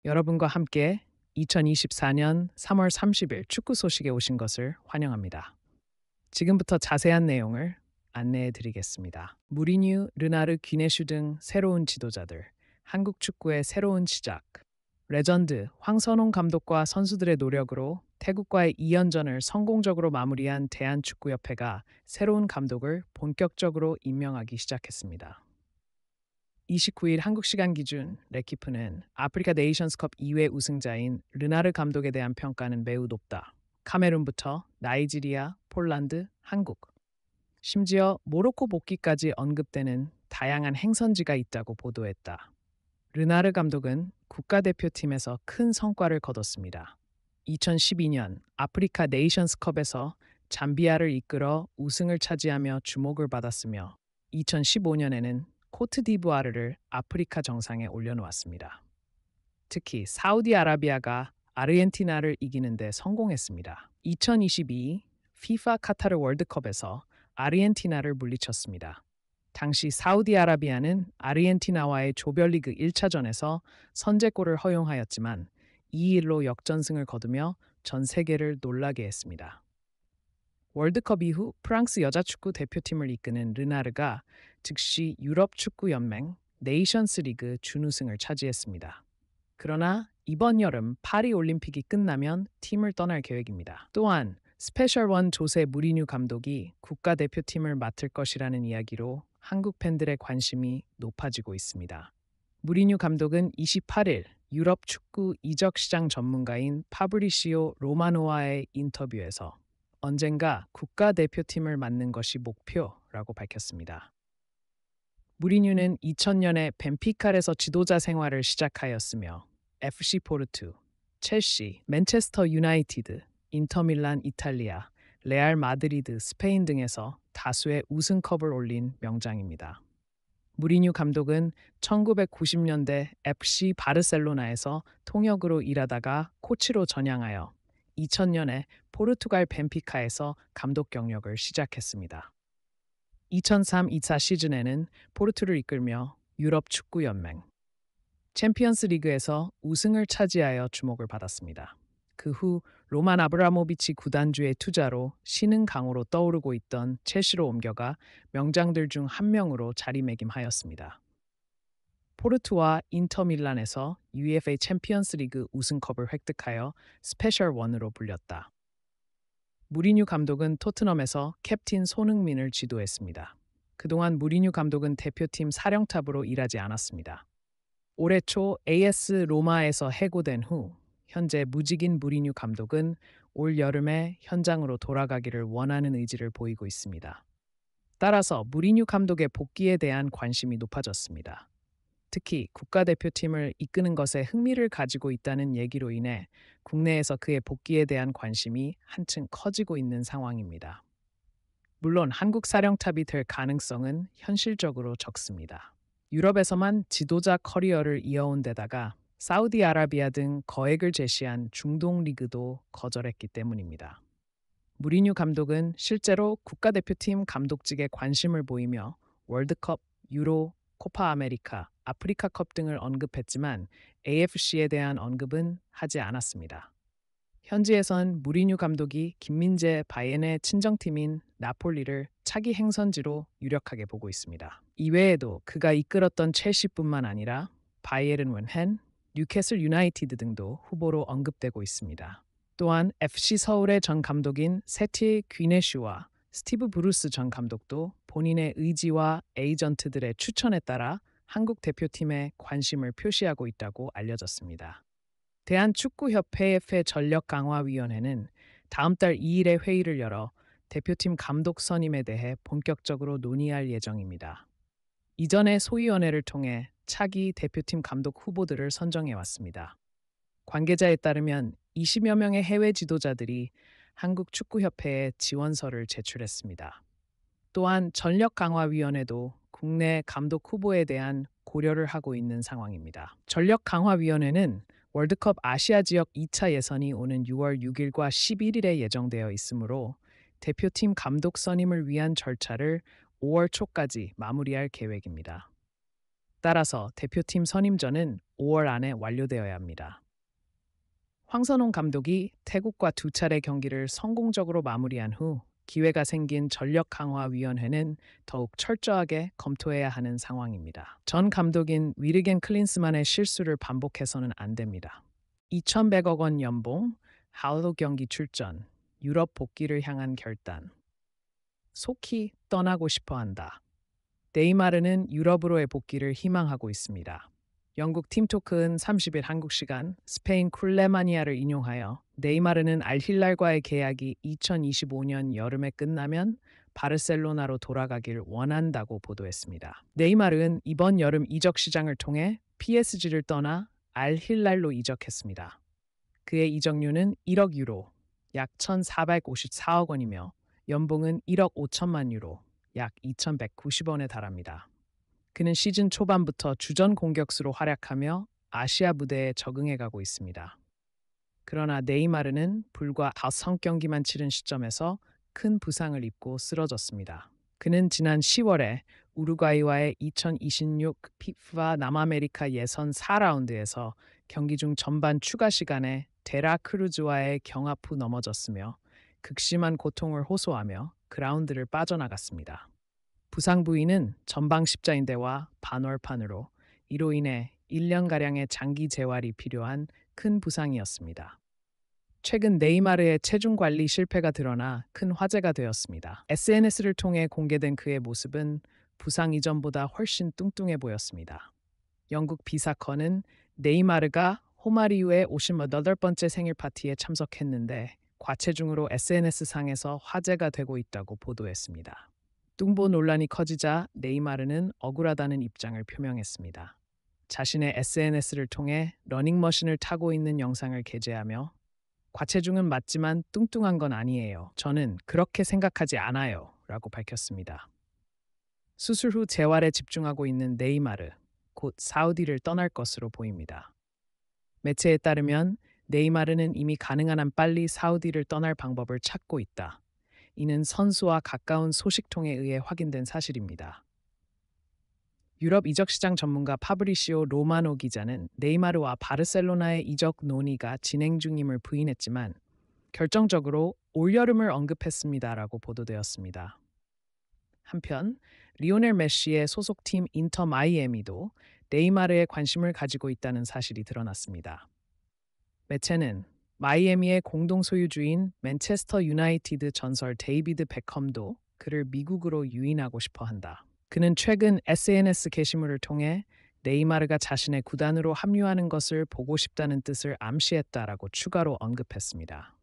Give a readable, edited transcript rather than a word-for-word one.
여러분과 함께 2024년 3월 30일 축구 소식에 오신 것을 환영합니다. 지금부터 자세한 내용을 안내해 드리겠습니다. 무리뉴, 르나르, 귀네슈 등 새로운 지도자들, 한국 축구의 새로운 시작. 레전드 황선홍 감독과 선수들의 노력으로 태국과의 2연전을 성공적으로 마무리한 대한축구협회가 새로운 감독을 본격적으로 임명하기 시작했습니다. 29일 한국 시간 기준 레키프는 아프리카 네이션스컵 2회 우승자인 르나르 감독에 대한 평가는 매우 높다. 카메룬부터 나이지리아, 폴란드, 한국, 심지어 모로코 복귀까지 언급되는 다양한 행선지가 있다고 보도했다. 르나르 감독은 국가대표팀에서 큰 성과를 거뒀습니다. 2012년 아프리카 네이션스컵에서 잠비아를 이끌어 우승을 차지하며 주목을 받았으며 2015년에는 코트디부아르를 아프리카 정상에 올려놓았습니다. 특히 사우디아라비아가 아르헨티나를 이기는 데 성공했습니다. 2022 FIFA 카타르 월드컵에서 아르헨티나를 물리쳤습니다. 당시 사우디아라비아는 아르헨티나와의 조별리그 1차전에서 선제골을 허용하였지만 2-1로 역전승을 거두며 전 세계를 놀라게 했습니다. 월드컵 이후 프랑스 여자축구 대표팀을 이끄는 르나르가 즉시 유럽축구연맹 네이션스 리그 준우승을 차지했습니다. 그러나 이번 여름 파리 올림픽이 끝나면 팀을 떠날 계획입니다. 또한 스페셜 원 조세 무리뉴 감독이 국가대표팀을 맡을 것이라는 이야기로 한국 팬들의 관심이 높아지고 있습니다. 무리뉴 감독은 28일 유럽 축구 이적 시장 전문가인 파브리시오 로마노와의 인터뷰에서 언젠가 국가대표팀을 맡는 것이 목표라고 밝혔습니다. 무리뉴는 2000년에 벤피카에서 지도자 생활을 시작하였으며 FC 포르투, 첼시, 맨체스터 유나이티드, 인터밀란 이탈리아, 레알 마드리드 스페인 등에서 다수의 우승컵을 올린 명장입니다. 무리뉴 감독은 1990년대 FC 바르셀로나에서 통역으로 일하다가 코치로 전향하여 2000년에 포르투갈 벤피카에서 감독 경력을 시작했습니다. 2003-24 시즌에는 포르투를 이끌며 유럽 축구 연맹 챔피언스 리그에서 우승을 차지하여 주목을 받았습니다. 그 후 로만 아브라모비치 구단주의 투자로 신흥 강호로 떠오르고 있던 첼시로 옮겨가 명장들 중 한 명으로 자리매김하였습니다. 포르투와 인터밀란에서 UEFA 챔피언스 리그 우승컵을 획득하여 스페셜 원으로 불렸다. 무리뉴 감독은 토트넘에서 캡틴 손흥민을 지도했습니다. 그동안 무리뉴 감독은 대표팀 사령탑으로 일하지 않았습니다. 올해 초 AS 로마에서 해고된 후 현재 무직인 무리뉴 감독은 올 여름에 현장으로 돌아가기를 원하는 의지를 보이고 있습니다. 따라서 무리뉴 감독의 복귀에 대한 관심이 높아졌습니다. 특히 국가대표팀을 이끄는 것에 흥미를 가지고 있다는 얘기로 인해 국내에서 그의 복귀에 대한 관심이 한층 커지고 있는 상황입니다. 물론 한국 사령탑이 될 가능성은 현실적으로 적습니다. 유럽에서만 지도자 커리어를 이어온 데다가 사우디아라비아 등 거액을 제시한 중동 리그도 거절했기 때문입니다. 무리뉴 감독은 실제로 국가대표팀 감독직에 관심을 보이며 월드컵, 유로, 코파 아메리카, 아프리카컵 등을 언급했지만 AFC에 대한 언급은 하지 않았습니다. 현지에선 무리뉴 감독이 김민재 바이엔의 친정팀인 나폴리를 차기 행선지로 유력하게 보고 있습니다. 이외에도 그가 이끌었던 첼시뿐만 아니라 바이에른 뛸헨, 뉴캐슬 유나이티드 등도 후보로 언급되고 있습니다. 또한 FC 서울의 전 감독인 세티 귀네슈와 스티브 브루스 전 감독도 본인의 의지와 에이전트들의 추천에 따라 한국 대표팀에 관심을 표시하고 있다고 알려졌습니다. 대한축구협회 전력강화위원회는 다음 달 2일에 회의를 열어 대표팀 감독 선임에 대해 본격적으로 논의할 예정입니다. 이전에 소위원회를 통해 차기 대표팀 감독 후보들을 선정해왔습니다. 관계자에 따르면 20여 명의 해외 지도자들이 한국축구협회에 지원서를 제출했습니다. 또한 전력강화위원회도 국내 감독 후보에 대한 고려를 하고 있는 상황입니다. 전력강화위원회는 월드컵 아시아 지역 2차 예선이 오는 6월 6일과 11일에 예정되어 있으므로 대표팀 감독 선임을 위한 절차를 5월 초까지 마무리할 계획입니다. 따라서 대표팀 선임전은 5월 안에 완료되어야 합니다. 황선홍 감독이 태국과 두 차례 경기를 성공적으로 마무리한 후 기회가 생긴 전력강화위원회는 더욱 철저하게 검토해야 하는 상황입니다. 전 감독인 위르겐 클린스만의 실수를 반복해서는 안 됩니다. 2,100억 원 연봉, 하울로 경기 출전, 유럽 복귀를 향한 결단. 속히 떠나고 싶어 한다. 네이마르는 유럽으로의 복귀를 희망하고 있습니다. 영국 팀토크는 30일 한국 시간 스페인 쿨레마니아를 인용하여 네이마르는 알힐랄과의 계약이 2025년 여름에 끝나면 바르셀로나로 돌아가길 원한다고 보도했습니다. 네이마르는 이번 여름 이적 시장을 통해 PSG를 떠나 알힐랄로 이적했습니다. 그의 이적료는 1억 유로, 약 1,454억 원이며 연봉은 1억 5천만 유로, 약 2,190원에 달합니다. 그는 시즌 초반부터 주전 공격수로 활약하며 아시아 무대에 적응해가고 있습니다. 그러나 네이마르는 불과 5경기만 치른 시점에서 큰 부상을 입고 쓰러졌습니다. 그는 지난 10월에 우루과이와의 2026 피파 남아메리카 예선 4라운드에서 경기 중 전반 추가 시간에 데라 크루즈와의 경합 후 넘어졌으며 극심한 고통을 호소하며 그라운드를 빠져나갔습니다. 부상 부위는 전방 십자인대와 반월판으로 이로 인해 1년가량의 장기 재활이 필요한 큰 부상이었습니다. 최근 네이마르의 체중 관리 실패가 드러나 큰 화제가 되었습니다. SNS를 통해 공개된 그의 모습은 부상 이전보다 훨씬 뚱뚱해 보였습니다. 영국 비사컨은 네이마르가 호마리우의 58번째 생일 파티에 참석했는데 과체중으로 SNS상에서 화제가 되고 있다고 보도했습니다. 뚱보 논란이 커지자 네이마르는 억울하다는 입장을 표명했습니다. 자신의 SNS를 통해 러닝머신을 타고 있는 영상을 게재하며 과체중은 맞지만 뚱뚱한 건 아니에요. 저는 그렇게 생각하지 않아요. 라고 밝혔습니다. 수술 후 재활에 집중하고 있는 네이마르, 곧 사우디를 떠날 것으로 보입니다. 매체에 따르면 네이마르는 이미 가능한 한 빨리 사우디를 떠날 방법을 찾고 있다. 이는 선수와 가까운 소식통에 의해 확인된 사실입니다. 유럽 이적시장 전문가 파브리시오 로마노 기자는 네이마르와 바르셀로나의 이적 논의가 진행 중임을 부인했지만 결정적으로 올여름을 언급했습니다라고 보도되었습니다. 한편 리오넬 메시의 소속팀 인터 마이애미도 네이마르에 관심을 가지고 있다는 사실이 드러났습니다. 매체는 마이애미의 공동 소유주인 맨체스터 유나이티드 전설 데이비드 베컴도 그를 미국으로 유인하고 싶어 한다. 그는 최근 SNS 게시물을 통해 네이마르가 자신의 구단으로 합류하는 것을 보고 싶다는 뜻을 암시했다라고 추가로 언급했습니다.